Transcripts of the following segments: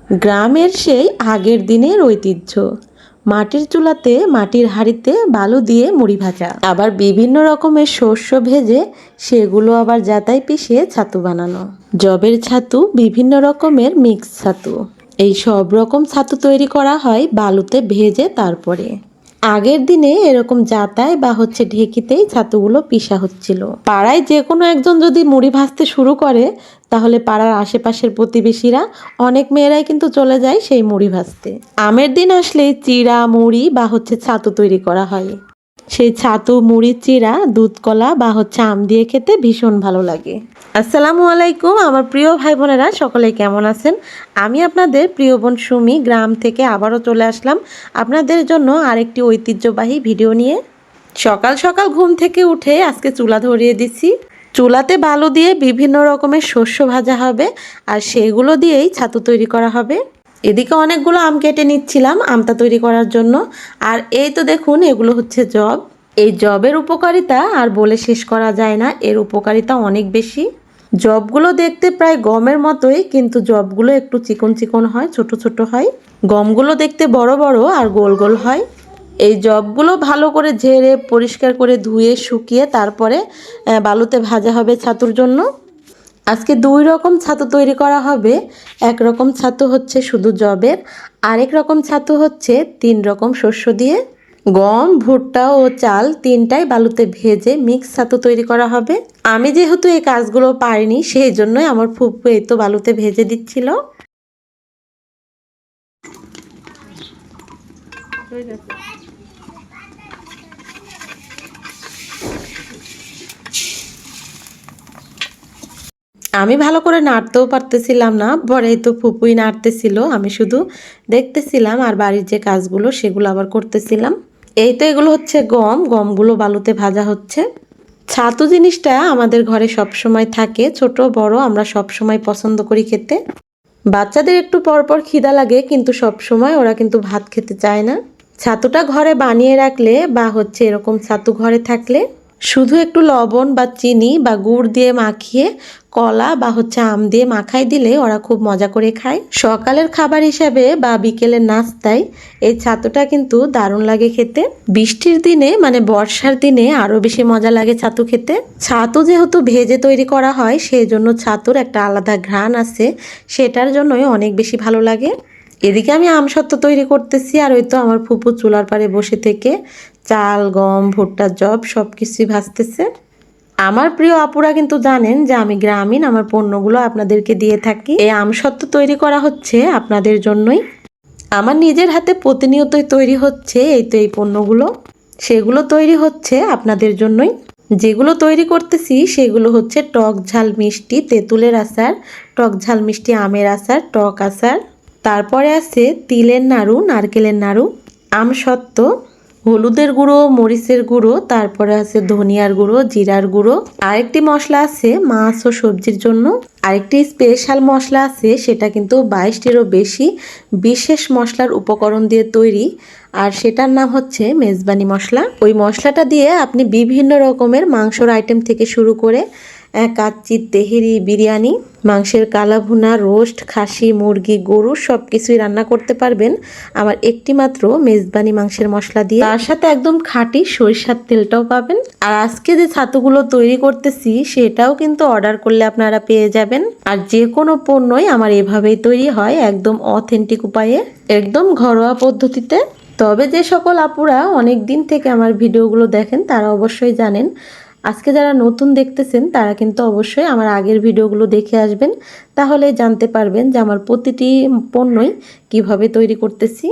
গ্রামের সেই আগের দিনের ঐতিহ্য, মাটির চুলাতে মাটির হাঁড়িতে বালু দিয়ে মুড়ি ভাজা, আবার বিভিন্ন রকমের শস্য ভেজে সেগুলো আবার জাতায় পিষে ছাতু বানানো, জবের ছাতু, বিভিন্ন রকমের মিক্স ছাতু, এই সব রকম ছাতু তৈরি করা হয় বালুতে ভেজে। তারপরে আগের দিনে এরকম জাতায় বা ঢেকিতেই ছাতুগুলো পিষা হচ্ছিল। পাড়ায় যে কোনো একজন যদি মুড়ি ভাজতে শুরু করে তাহলে পাড়ার আশেপাশের প্রতিবেশীরা অনেক মেয়েরাই কিন্তু চলে যায় সেই মুড়ি ভাজতে। আমের দিন আসলে চিড়া মুড়ি বা ছাতু তৈরি করা হয়। সেই ছাতু, মুড়ি, চিড়া, দুধ কলা বা আম দিয়ে খেতে ভীষণ ভালো লাগে। আসসালামু আলাইকুম আমার প্রিয় ভাই বোনেরা, সকলে কেমন আছেন? আমি আপনাদের প্রিয় বোন সুমি গ্রাম থেকে আবারও চলে আসলাম আপনাদের জন্য আরেকটি ঐতিহ্যবাহী ভিডিও নিয়ে। সকাল সকাল ঘুম থেকে উঠে আজকে চুলা ধরিয়ে দিচ্ছি। চুলাতে বালু দিয়ে বিভিন্ন রকমের শস্য ভাজা হবে আর সেগুলো দিয়েই ছাতু তৈরি করা হবে। এদিকে অনেকগুলো আম কেটে নিচ্ছিলাম আমটা তৈরি করার জন্য। আর এই তো দেখুন, এগুলো জব। এই জবের উপকারিতা আর বলে শেষ করা যায় না, এর উপকারিতা অনেক বেশি। জবগুলো দেখতে প্রায় গমের মতোই, কিন্তু জবগুলো একটু চিকন চিকন হয়, ছোট ছোট হয়। গমগুলো দেখতে বড় বড় আর গোল গোল হয়। এই জবগুলো ভালো করে ঝেড়ে পরিষ্কার করে ধুয়ে শুকিয়ে তারপরে বালুতে ভাজা হবে ছাতুর জন্য। আজকে দুই রকম ছাতু তৈরি করা হবে। এক রকম ছাতু শুধু জবের, আরেক রকম ছাতু তিন রকম শস্য দিয়ে, গম, ভুট্টা ও চাল তিনটাই বালুতে ভেজে মিক্স ছাতু তৈরি করা হবে। আমি যেহেতু এই কাজগুলো পারিনি সেই জন্যই আমার ফুফু এই তো বালুতে ভেজে দিচ্ছিল। আমি ভালো করে নাড়তেও পারতেছিলাম না, পরে তো ফুপুই নাড়তেছিল, আমি শুধু দেখতেছিলাম আর বাড়ির যে কাজগুলো সেগুলো আবার করতেছিলাম। এই তো এগুলো গমগুলো বালুতে ভাজা হচ্ছে। ছাতু জিনিসটা আমাদের ঘরে সব সময় থাকে, ছোট বড় আমরা সব সময় পছন্দ করি খেতে। বাচ্চাদের একটু পরপর খিদা লাগে, কিন্তু সব সময় ওরা কিন্তু ভাত খেতে চায় না। ছাতুটা ঘরে বানিয়ে রাখলে বা এরকম ছাতু ঘরে থাকলে শুধু একটু লবণ বা চিনি বা গুড় দিয়ে মাখিয়ে কলা বা আম দিয়ে মাখাই দিলে ওরা খুব মজা করে খায়। সকালের খাবার হিসাবে বা বিকেলের নাস্তায় এই ছাতুটা কিন্তু দারুণ লাগে খেতে। বৃষ্টির দিনে মানে বর্ষার দিনে আরো বেশি মজা লাগে ছাতু খেতে। ছাতু যেহেতু ভেজে তৈরি করা হয় সেই জন্য ছাতুর একটা আলাদা ঘ্রাণ আছে, সেটার জন্যই অনেক বেশি ভালো লাগে। এদিকে আমি আমসত্ত্ব তৈরি করতেছি আর ওই তো আমার ফুপু চুলার পাড়ে বসে থেকে চাল, গম, ভুট্টা, জব সব কিছুই ভাজতেছে। আমার প্রিয় আপুরা কিন্তু জানেন যে আমি গ্রামীণ, আমার পণ্যগুলো আপনাদেরকে দিয়ে থাকি। এই আমসত্ত্ব তৈরি করা হচ্ছে আপনাদের জন্যই। আমার নিজের হাতে প্রতিনিয়তই তৈরি হচ্ছে এই তো এই পণ্যগুলো, সেগুলো তৈরি হচ্ছে আপনাদের জন্যই। যেগুলো তৈরি করতেছি সেগুলো টক ঝাল মিষ্টি তেঁতুলের আচার, টক ঝাল মিষ্টি আমের আচার, টক আচার, তারপরে আছে তিলের নাড়ু, নারকেলের নাড়ু, আমসত্ত্ব, হলুদের গুঁড়ো, মরিচের গুঁড়ো, তারপরে আছে ধনিয়ার গুঁড়ো, জিরার গুঁড়ো। আরেকটি মশলা আছে মাছ ও সবজির জন্য। আরেকটি স্পেশাল মশলা আছে, সেটা কিন্তু 22টিরও বেশি বিশেষ মশলার উপকরণ দিয়ে তৈরি, আর সেটার নাম মেজবানি মশলা। ওই মশলাটা দিয়ে আপনি বিভিন্ন রকমের মাংসর আইটেম থেকে শুরু করে কাচ্চি, তেহেরি, বিরিয়ানি, মাংসের কালা ভুনা, রোস্ট, খাসি, মুরগি, গরু সব কিছুই রান্না করতে পারবেন আমার একটি মাত্র মেজবানি মাংসের মশলা দিয়ে। তার সাথে একদম খাঁটি সরিষার তেলটাও পাবেন। আর আজকে যে ছাতুগুলো তৈরি করতেছি সেটাও কিন্তু অর্ডার করলে আপনারা পেয়ে যাবেন। আর যে কোনো পণ্যই আমার এভাবেই তৈরি হয়, একদম অথেন্টিক উপায়ে, একদম ঘরোয়া পদ্ধতিতে। তবে যে সকল আপুরা অনেক দিন থেকে আমার ভিডিওগুলো দেখেন তারা অবশ্যই জানেন, আজকে যারা নতুন দেখতেছেন তারা কিন্তু অবশ্যই আমার আগের ভিডিওগুলো দেখে আসবেন, তাহলে জানতে পারবেন যে আমার প্রতিটি পণ্যই কিভাবে তৈরি করতেছি।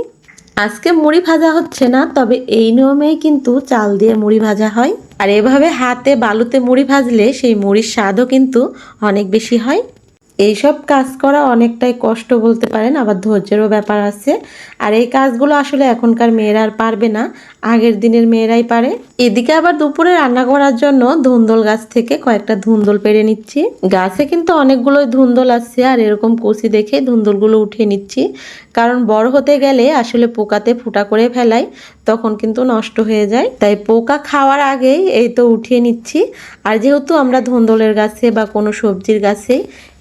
আজকে মুড়ি ভাজা হচ্ছে না, তবে এই নিয়মেই কিন্তু চাল দিয়ে মুড়ি ভাজা হয়। আর এভাবে হাতে বালুতে মুড়ি ভাজলে সেই মুড়ির স্বাদও কিন্তু অনেক বেশি হয়। এইসব কাজ করা অনেকটাই কষ্ট বলতে পারেন, আবার ধৈর্যেরও ব্যাপার আছে। আর এই কাজগুলো আসলে এখনকার মেয়েরা আর পারবে না, আগের দিনের মেয়েরাই পারে। এদিকে আবার দুপুরে রান্না করার জন্য ধুন্দল গাছ থেকে কয়েকটা ধুন্দল পেড়ে নিচ্ছি। গাছে কিন্তু অনেকগুলোই ধুন্দল আছে, আর এরকম কচি দেখে ধুন্দলগুলো উঠিয়ে নিচ্ছি, কারণ বড় হতে গেলে আসলে পোকাতে ফুটা করে ফেলায়, তখন কিন্তু নষ্ট হয়ে যায়। তাই পোকা খাওয়ার আগেই এই তো উঠিয়ে নিচ্ছি। আর যেহেতু আমরা ধুন্দলের গাছে বা কোনো সবজির গাছে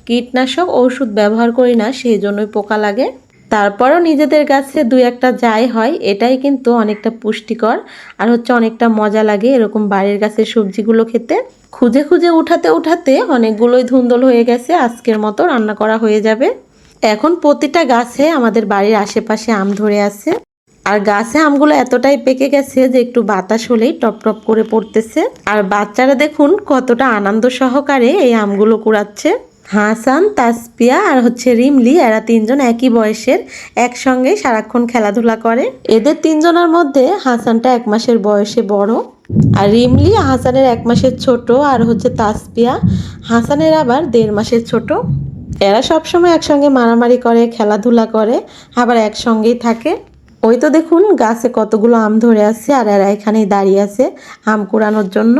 কীটনাশক ঔষধ ব্যবহার করি না, সেই জন্যই পোকা লাগে। তারপরও নিজেদের কাছে দুই একটা যাই হয়, এটাই কিন্তু অনেকটা পুষ্টিকর আর হচ্ছে অনেকটা মজা লাগে এরকম বাড়ির গাছের সবজিগুলো খেতে। খুঁজে খুঁজে উঠাতে উঠাতে অনেকগুলোই ধুন্দল হয়ে গেছে, আজকের মতো রান্না করা হয়ে যাবে। এখন প্রতিটা গাছে আমাদের বাড়ির আশেপাশে আম ধরে আছে, আর গাছে আমগুলো এতটাই পেকে গেছে যে একটু বাতাস হলেই টপ টপ করে পড়তেছে। আর বাচ্চারা দেখুন কতটা আনন্দ সহকারে এই আমগুলো কুড়াচ্ছে। হাসান, তাসপিয়া আর হচ্ছে রিমলি, এরা তিনজন একই বয়সের, একসঙ্গে সারাক্ষণ খেলাধুলা করে। এদের তিনজনের মধ্যে হাসানটা 1 মাসের বয়সে বড়, আর রিমলি হাসানের 1 মাসের ছোট, আর হচ্ছে তাসপিয়া হাসানের আবার 1.5 মাসের ছোট। এরা সবসময় একসঙ্গে মারামারি করে, খেলাধুলা করে, আবার একসঙ্গেই থাকে। ওই তো দেখুন গাছে কতগুলো আম ধরে আছে, আর এরা এখানেই দাঁড়িয়ে আছে আম কুড়ানোর জন্য।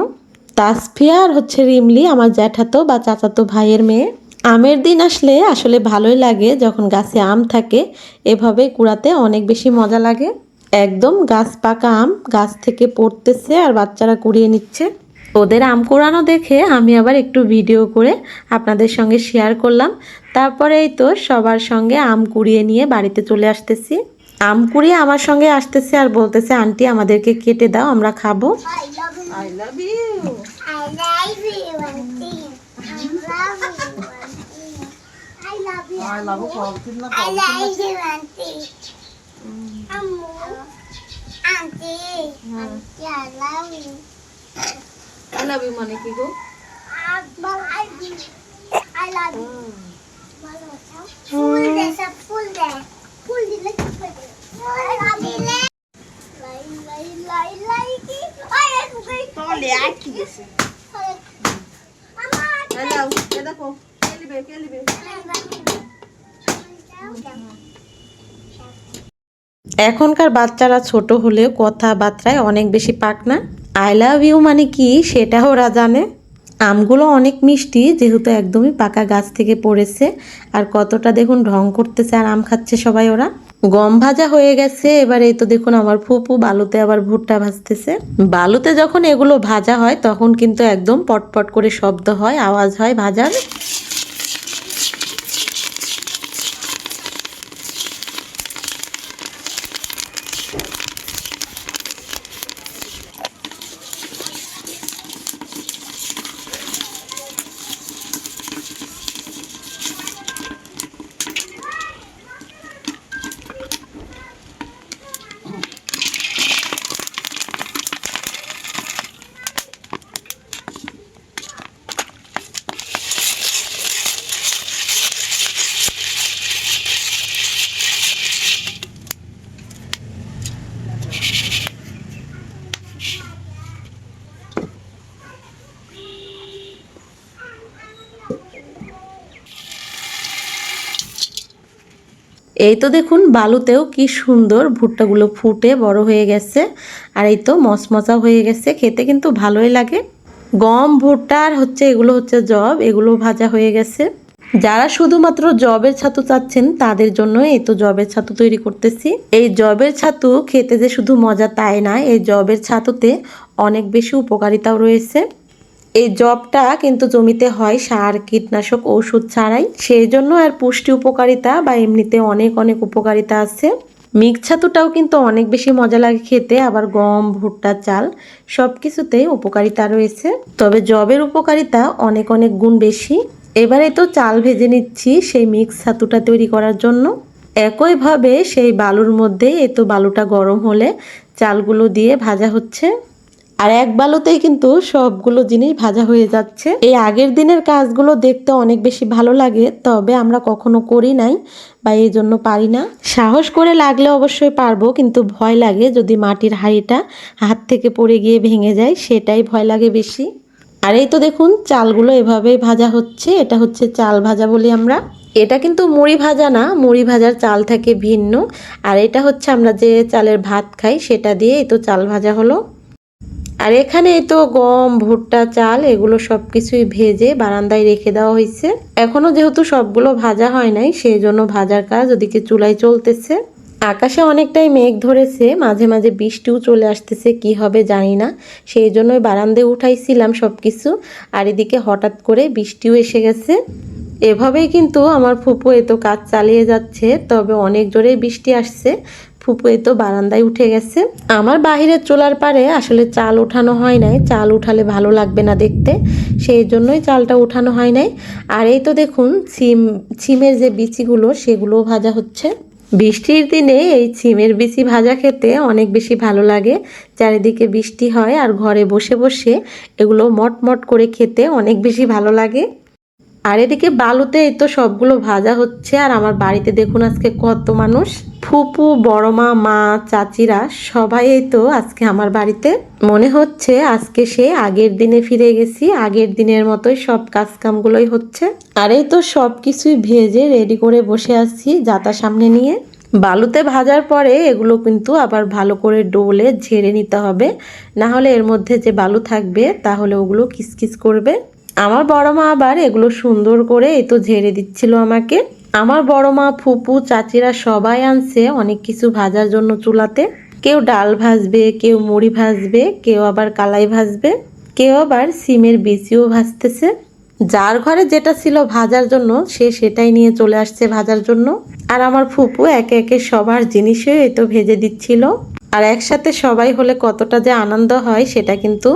তাসফিয়া আর হচ্ছে রিমলি আমার জ্যাঠাতো বা চাচাতো ভাইয়ের মেয়ে। আমের দিন আসলে আসলে ভালোই লাগে, যখন গাছে আম থাকে এভাবে কুড়াতে অনেক বেশি মজা লাগে। একদম গাছ পাকা আম গাছ থেকে পড়তেছে আর বাচ্চারা কুড়িয়ে নিচ্ছে। ওদের আম কুড়ানো দেখে আমি আবার একটু ভিডিও করে আপনাদের সঙ্গে শেয়ার করলাম। তারপরে এই তো সবার সঙ্গে আম কুড়িয়ে নিয়ে বাড়িতে চলে আসতেছি। আম কুড়িয়ে আমার সঙ্গে আসতেছে আর বলতেছে, আন্টি আমাদেরকে কেটে দাও, আমরা খাবো। I love you. I love you, auntie. I love you, auntie. I love you. I love you, auntie. Ammu. Auntie. Auntie, I love you. I love you মানে কি গো? I love you. I love you. Full there, sir, full there. Full the little bit. I love you. এখনকার বাচ্চারা ছোট হলেও কথাবার্তায় অনেক বেশি পাকনা। আই লাভ ইউ মানে কি সেটা ওরা জানে। আমগুলো অনেক মিষ্টি, যেহেতু একদমই পাকা গাছ থেকে পড়েছে। আর কতটা দেখুন ঢং করতেছে আর আম খাচ্ছে সবাই। ওরা গম ভাজা হয়ে গেছে, এবার এই তো দেখুন আমার ফুপু বালুতে আবার ভুট্টা ভাজতেছে। বালুতে যখন এগুলো ভাজা হয় তখন কিন্তু একদম পটপট করে শব্দ হয়, আওয়াজ হয় ভাজার। এই তো দেখুন বালুতেও কি সুন্দর ভুট্টাগুলো ফুটে বড় হয়ে গেছে, আর এই তো মচমচা হয়ে গেছে, খেতে কিন্তু ভালোই লাগে। গম, ভুট্টা আর হচ্ছে এগুলো হচ্ছে জব, এগুলো ভাজা হয়ে গেছে। যারা শুধুমাত্র জবের ছাতু চাচ্ছেন তাদের জন্য এই তো জবের ছাতু তৈরি করতেছি। এই জবের ছাতু খেতে যে শুধু মজা তাই না, এই জবের ছাতুতে অনেক বেশি উপকারিতাও রয়েছে। এই জবটা কিন্তু জমিতে হয় সার, কীটনাশক, ওষুধ ছাড়াই, সেই জন্য আর পুষ্টি উপকারিতা বা এমনিতে অনেক অনেক উপকারিতা আছে। মিক্স ছাতুটাও কিন্তু অনেক বেশি মজা লাগে খেতে, আবার গম, ভুট্টা, চাল সব কিছুতেই উপকারিতা রয়েছে, তবে জবের উপকারিতা অনেক অনেক গুণ বেশি। এবারে তো চাল ভেজে নিচ্ছি সেই মিক্স ছাতুটা তৈরি করার জন্য। একইভাবে সেই বালুর মধ্যে এই তো বালুটা গরম হলে চালগুলো দিয়ে ভাজা হচ্ছে, আর এক বালুতেই কিন্তু সবগুলো জিনিস ভাজা হয়ে যাচ্ছে। এই আগের দিনের কাজগুলো দেখতে অনেক বেশি ভালো লাগে, তবে আমরা কখনো করি নাই বা এই জন্য পারি না। সাহস করে লাগলে অবশ্যই পারবো, কিন্তু ভয় লাগে যদি মাটির হাঁড়িটা হাত থেকে পড়ে গিয়ে ভেঙে যায়, সেটাই ভয় লাগে বেশি। আর এই তো দেখুন চালগুলো এভাবেই ভাজা হচ্ছে, এটা হচ্ছে চাল ভাজা বলি আমরা। এটা কিন্তু মুড়ি ভাজা না, মুড়ি ভাজার চাল থাকে ভিন্ন, আর এটা হচ্ছে আমরা যে চালের ভাত খাই সেটা দিয়ে এই তো চাল ভাজা হলো। আর এখানে এই তো গম, ভুট্টা, চাল এগুলো সব কিছুই ভেজে বারান্দায় রেখে দেওয়া হয়েছে। এখনো যেহেতু সবগুলো ভাজা হয় নাই, সেই জন্য ভাজার কাজ ওদিকে চুলায় চলতেছে। আকাশে অনেকটাই মেঘ ধরেছে, মাঝে মাঝে বৃষ্টিও চলে আসতেছে, কি হবে জানি না, সেই জন্যই বারান্দায় উঠাইছিলাম সব কিছু। আর এদিকে হঠাৎ করে বৃষ্টিও এসে গেছে। এভাবেই কিন্তু আমার ফুপু এই তো কাজ চালিয়ে যাচ্ছে। তবে অনেক জোরে বৃষ্টি আসছে, ফুপু এই তো বারান্দায় উঠে গেছে। আমার বাহিরের চুলার পারে আসলে চাল উঠানো হয় নাই, চাল উঠালে ভালো লাগবে না দেখতে, সেই জন্যই চালটা উঠানো হয় নাই। আর এই তো দেখুন ছিমের যে বিচিগুলো সেগুলোও ভাজা হচ্ছে। বৃষ্টির দিনে এই ছিমের বিচি ভাজা খেতে অনেক বেশি ভালো লাগে। চারিদিকে বৃষ্টি হয় আর ঘরে বসে বসে এগুলো মটমট করে খেতে অনেক বেশি ভালো লাগে। আর এদিকে বালুতে এই তো সবগুলো ভাজা হচ্ছে। আর আমার বাড়িতে দেখুন আজকে কত মানুষ, ফুপু, বড় মা, মা, চাচিরা সবাই এই তো আজকে আমার বাড়িতে। মনে হচ্ছে আজকে সে আগের দিনে ফিরে গেছি, আগের দিনের মতোই সব কাজ কামগুলোই হচ্ছে। আর এই তো সব কিছুই ভেজে রেডি করে বসে আছি যাতা সামনে নিয়ে। বালুতে ভাজার পরে এগুলো কিন্তু আবার ভালো করে ডোলে ঝেড়ে নিতে হবে, না হলে এর মধ্যে যে বালু থাকবে তাহলে ওগুলো কিচকিচ করবে। আমার বড় মা আবার এগুলো সুন্দর করে এই তো ঝেড়ে দিচ্ছিল আমাকে। আমার বড় মা, ফুপু, চাচিরা সবাই আনছে অনেক কিছু ভাজার জন্য চুলাতে। কেউ ডাল ভাজবে, কেউ মুড়ি ভাজবে, কেউ আবার কালাই ভাজবে, কেউ আবার সিমের বিচিও ভাজতেছে। যার ঘরে যেটা ছিল ভাজার জন্য সে সেটাই নিয়ে চলে আসছে ভাজার জন্য। আর আমার ফুপু একে একে সবার জিনিসই এই তো ভেজে দিচ্ছিল। আর একসাথে সবাই হলে কতটা যে আনন্দ হয় সেটা কিন্তু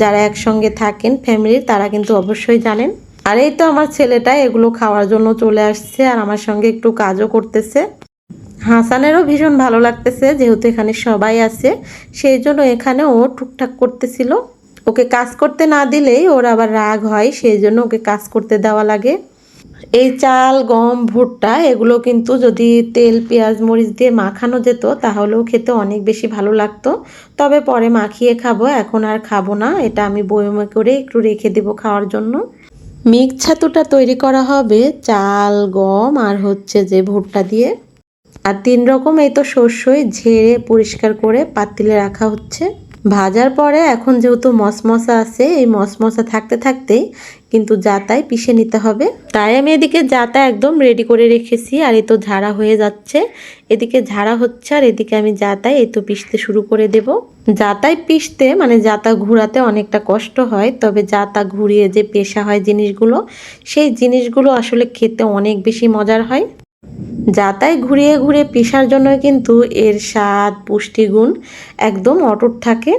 যারা একসঙ্গে থাকেন ফ্যামিলির তারা কিন্তু অবশ্যই জানেন। আর এই তো আমার ছেলেটা এগুলো খাওয়ার জন্য চলে আসছে আর আমার সঙ্গে একটু কাজও করতেছে। হাসানেরও ভীষণ ভালো লাগতেছে যেহেতু এখানে সবাই আছে, সেই জন্য এখানে ও টুকটাক করতেছিল। ওকে কাজ করতে না দিলেই ওর আবার রাগ হয়, সেই জন্য ওকে কাজ করতে দেওয়া লাগে। এই চাল, গম, ভুট্টা এগুলো কিন্তু যদি তেল, পেঁয়াজ, মরিচ দিয়ে মাখানো যেত তাহলেও খেতে অনেক বেশি ভালো লাগতো। তবে পরে মাখিয়ে খাবো, এখন আর খাবো না। এটা আমি বয়মে করে একটু রেখে দেবো খাওয়ার জন্য। মিক্স ছাতুটা তৈরি করা হবে চাল, গম আর হচ্ছে যে ভুট্টা দিয়ে। আর 3 রকম এই তো শস্যই ঝেড়ে পরিষ্কার করে পাতিলে রাখা হচ্ছে। ভাজার পরে এখন যেহেতু মশমশা আছে, এই মশমশা থাকতে থাকতেই কিন্তু জাতায় পিষে নিতে হবে। তাই আমি এদিকে জাতা একদম রেডি করে রেখেছি। আর এই তো ঝাড়া হয়ে যাচ্ছে, এদিকে ঝাড়া হচ্ছে আর এদিকে আমি জাতায় এই তো পিষতে শুরু করে দেব। জাতায় পিষতে মানে জাতা ঘুরাতে অনেকটা কষ্ট হয়, তবে জাতা ঘুরিয়ে যে পেশা হয় জিনিসগুলো, সেই জিনিসগুলো আসলে খেতে অনেক বেশি মজার হয়। জাতায় ঘুরিয়ে ঘুরিয়ে পিষার জন্য কিন্তু এর স্বাদ, পুষ্টিগুণ একদম অটুট থাকে,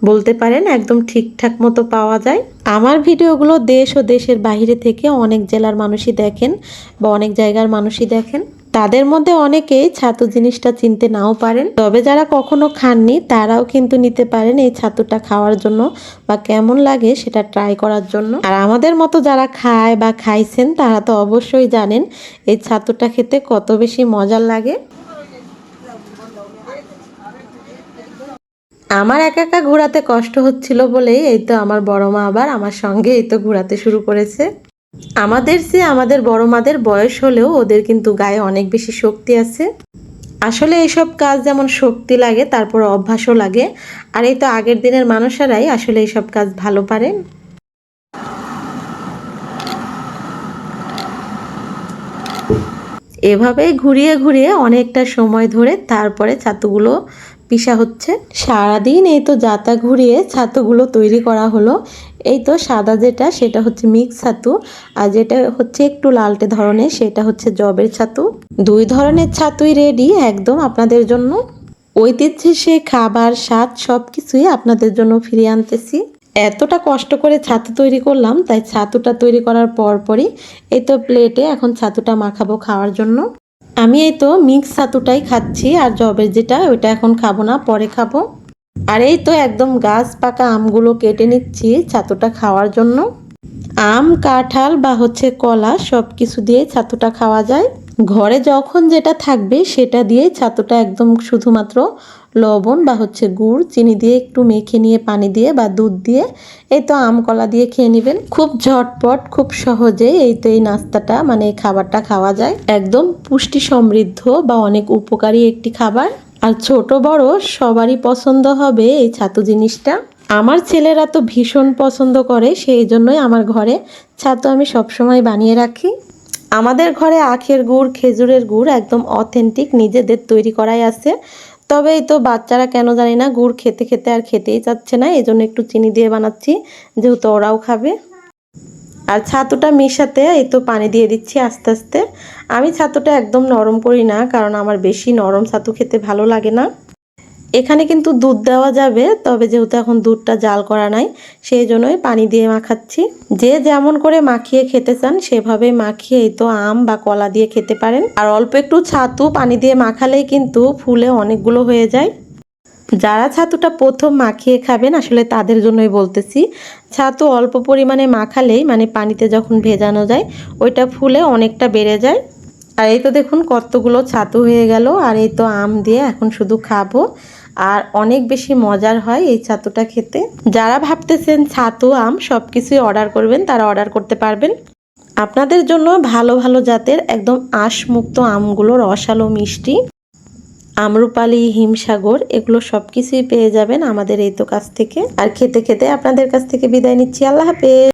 বলতে পারেন একদম ঠিকঠাক মতো পাওয়া যায়। আমার ভিডিওগুলো দেশ ও দেশের বাইরে থেকে অনেক জেলার মানুষই দেখেন বা অনেক জায়গার মানুষই দেখেন। তাদের মধ্যে অনেকেই ছাতু জিনিসটা চিনতে নাও পারেন, তবে যারা কখনো খাননি তারাও কিন্তু নিতে পারেন এই ছাতুটা খাওয়ার জন্য বা কেমন লাগে সেটা ট্রাই করার জন্য। আর আমাদের মতো যারা খায় বা খাইছেন তারা তো অবশ্যই জানেন এই ছাতুটা খেতে কত বেশি মজার লাগে। আমার একা একা ঘোরাতে কষ্ট হচ্ছিল বলেই এই তো আমার বড় মা আবার আমার সঙ্গে এই তো ঘোরাতে শুরু করেছে। আমাদের চেয়ে আমাদের বড় মাদের বয়স হলেও ওদের কিন্তু গায়ে অনেক বেশি শক্তি আছে। আসলে এইসব কাজ যেমন শক্তি লাগে তারপর অভ্যাসও লাগে। আর এই তো আগের দিনের মানুষেরাই আসলে এইসব কাজ ভালো পারে। এভাবেই ঘুরিয়ে ঘুরিয়ে অনেকটা সময় ধরে তারপরে ছাতুগুলো পিষা হচ্ছে। সারাদিন এই তো জাতা ঘুরিয়ে ছাতুগুলো তৈরি করা হলো। এই তো সাদা যেটা সেটা হচ্ছে মিক্স ছাতু, আর যেটা হচ্ছে একটু লালটে ধরনের সেটা হচ্ছে জবের ছাতু। 2 ধরনের ছাতুই রেডি একদম আপনাদের জন্য। ঐতিহ্যের সেই খাবার, স্বাদ সব কিছুই আপনাদের জন্য ফিরিয়ে আনতেছি। এতটা কষ্ট করে ছাতু তৈরি করলাম, তাই ছাতুটা তৈরি করার পরই এই তো প্লেটে এখন ছাতুটা মাখাবো খাওয়ার জন্য। আমি এই তো মিক্স ছাতুটাই খাচ্ছি, আর জবের যেটা ওইটা এখন খাবো না, পরে খাবো। আর এই তো একদম গাছ পাকা আমগুলো কেটে নিচ্ছি ছাতুটা খাওয়ার জন্য। আম, কাঁঠাল বা হচ্ছে কলা সব কিছু দিয়ে ছাতুটা খাওয়া যায়। ঘরে যখন যেটা থাকবে সেটা দিয়ে ছাতুটা একদম শুধুমাত্র লবণ বা হচ্ছে গুড়, চিনি দিয়ে একটু মেখে নিয়ে পানি দিয়ে বা দুধ দিয়ে এই তো আম কলা দিয়ে খেয়ে নেবেন। খুব ঝটপট, খুব সহজে এই তো এই নাস্তাটা মানে এই খাবারটা খাওয়া যায়। একদম পুষ্টি সমৃদ্ধ বা অনেক উপকারী একটি খাবার। আর ছোট বড় সবারই পছন্দ হবে এই ছাতু জিনিসটা। আমার ছেলেরা তো ভীষণ পছন্দ করে, সেই জন্যই আমার ঘরে ছাতু আমি সবসময় বানিয়ে রাখি। আমাদের ঘরে আখের গুড়, খেজুরের গুড় একদম অথেন্টিক নিজেদের তৈরি করাই আছে। তবে এই তো বাচ্চারা কেন জানি না গুড় খেতে খেতে আর খেতেই চাচ্ছে না, এই জন্য একটু চিনি দিয়ে বানাচ্ছি যেহেতু ওরাও খাবে। আর ছাতুটা মিশাতে এই তো পানি দিয়ে দিচ্ছি আস্তে আস্তে। আমি ছাতুটা একদম নরম করি না, কারণ আমার বেশি নরম ছাতু খেতে ভালো লাগে না। এখানে কিন্তু দুধ দেওয়া যাবে, তবে যেহেতু এখন দুধটা জাল করা নাই সেই জন্যই পানি দিয়ে মাখাচ্ছি। যে যেমন করে মাখিয়ে খেতে চান সেভাবে মাখিয়ে এই তো আম বা কলা দিয়ে খেতে পারেন। আর অল্প একটু ছাতু পানি দিয়ে মাখালেই কিন্তু ফুলে অনেকগুলো হয়ে যায়। যারা ছাতুটা প্রথম মাখিয়ে খাবেন আসলে তাদের জন্যই বলতেছি, ছাতু অল্প পরিমাণে মাখালেই মানে পানিতে যখন ভেজানো যায় ওইটা ফুলে অনেকটা বেড়ে যায়। আর এই তো দেখুন কতগুলো ছাতু হয়ে গেল। আর এই তো আম দিয়ে এখন শুধু খাবো, আর অনেক বেশি মজার হয় এই ছাতুটা খেতে। যারা ভাবতেছেন ছাতু আম সব কিছুই অর্ডার করবেন তারা অর্ডার করতে পারবেন। আপনাদের জন্য ভালো ভালো জাতের একদম আঁশমুক্ত আমগুলো রসালো মিষ্টি, আম্রপালি, হিমসাগর এগুলো সব কিছুই পেয়ে যাবেন আমাদের এই তো কাছ থেকে। আর খেতে খেতে আপনাদের কাছ থেকে বিদায় নিচ্ছি। আল্লাহ হাফেজ।